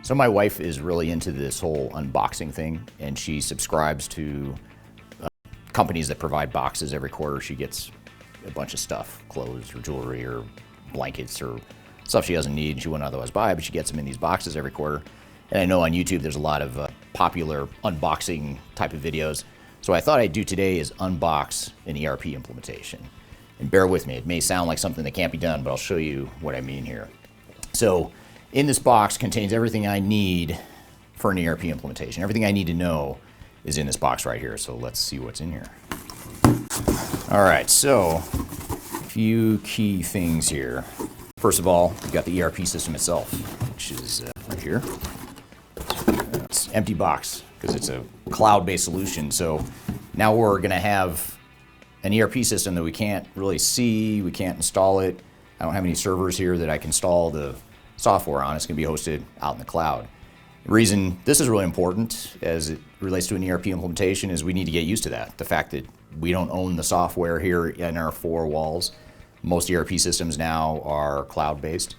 So my wife is really into this whole unboxing thing, and she subscribes to companies that provide boxes every quarter. She gets a bunch of stuff, clothes or jewelry or blankets or stuff she doesn't need and she wouldn't otherwise buy, but she gets them in these boxes every quarter. And I know on YouTube there's a lot of popular unboxing type of videos. So what I thought I'd do today is unbox an ERP implementation. And bear with me, it may sound like something that can't be done, but I'll show you what I mean here. So in this box contains everything I need for an ERP implementation. Everything I need to know is in this box right here. So let's see what's in here. All right, so a few key things here. First of all, you've got the ERP system itself, which is right here. It's an empty box because it's a cloud-based solution. So now we're going to have an ERP system that we can't really see, we can't install it. I don't have any servers here that I can install the software on. It's going to be hosted out in the cloud. The reason this is really important as it relates to an ERP implementation is we need to get used to that. The fact that we don't own the software here in our four walls. Most ERP systems now are cloud-based,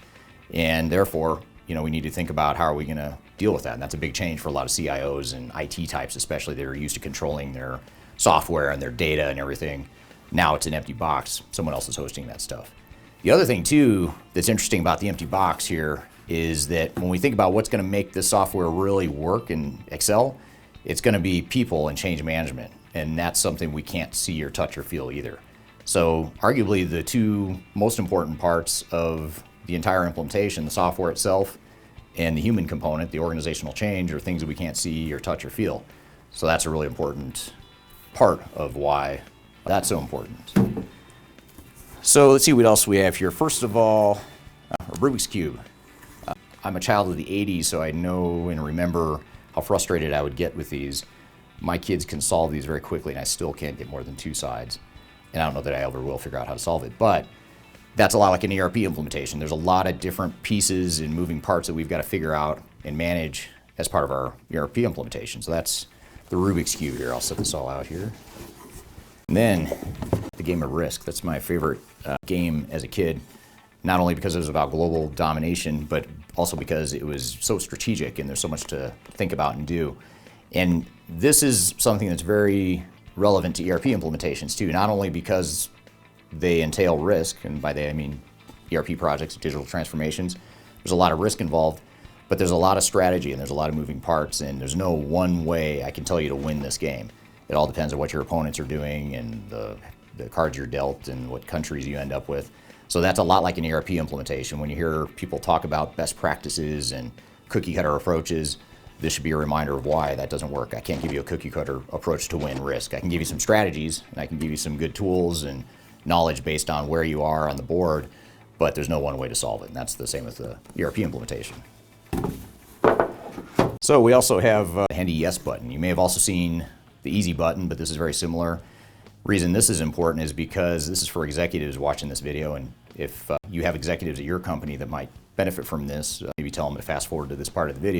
and therefore, we need to think about how are we going to deal with that. And that's a big change for a lot of CIOs and IT types, especially that are used to controlling their software and their data and everything. Now it's an empty box. Someone else is hosting that stuff. The other thing too that's interesting about the empty box here is that when we think about what's going to make this software really work and excel, it's going to be people and change management. And that's something we can't see or touch or feel either. So arguably the two most important parts of the entire implementation, the software itself and the human component, the organizational change, are things that we can't see or touch or feel. So that's a really important part of why that's so important. So let's see what else we have here. First of all, a Rubik's Cube. I'm a child of the 80s, so I know and remember how frustrated I would get with these. My kids can solve these very quickly, and I still can't get more than two sides. And I don't know that I ever will figure out how to solve it, but that's a lot like an ERP implementation. There's a lot of different pieces and moving parts that we've got to figure out and manage as part of our ERP implementation. So that's the Rubik's Cube here. I'll set this all out here. And then the game of Risk. That's my favorite game as a kid, not only because it was about global domination, but also because it was so strategic and there's so much to think about and do. And this is something that's very relevant to ERP implementations too, not only because they entail risk, and by that I mean ERP projects, digital transformations. There's a lot of risk involved, but there's a lot of strategy and there's a lot of moving parts, and there's no one way I can tell you to win this game. It all depends on what your opponents are doing and the cards you're dealt and what countries you end up with. So that's a lot like an ERP implementation. When you hear people talk about best practices and cookie cutter approaches, this should be a reminder of why that doesn't work. I can't give you a cookie cutter approach to win risk. I can give you some strategies and I can give you some good tools and knowledge based on where you are on the board, but there's no one way to solve it. And that's the same with the ERP implementation. So we also have a handy yes button. You may have also seen the easy button, but this is very similar. Reason this is important is because this is for executives watching this video, and if you have executives at your company that might benefit from this, maybe tell them to fast forward to this part of the video.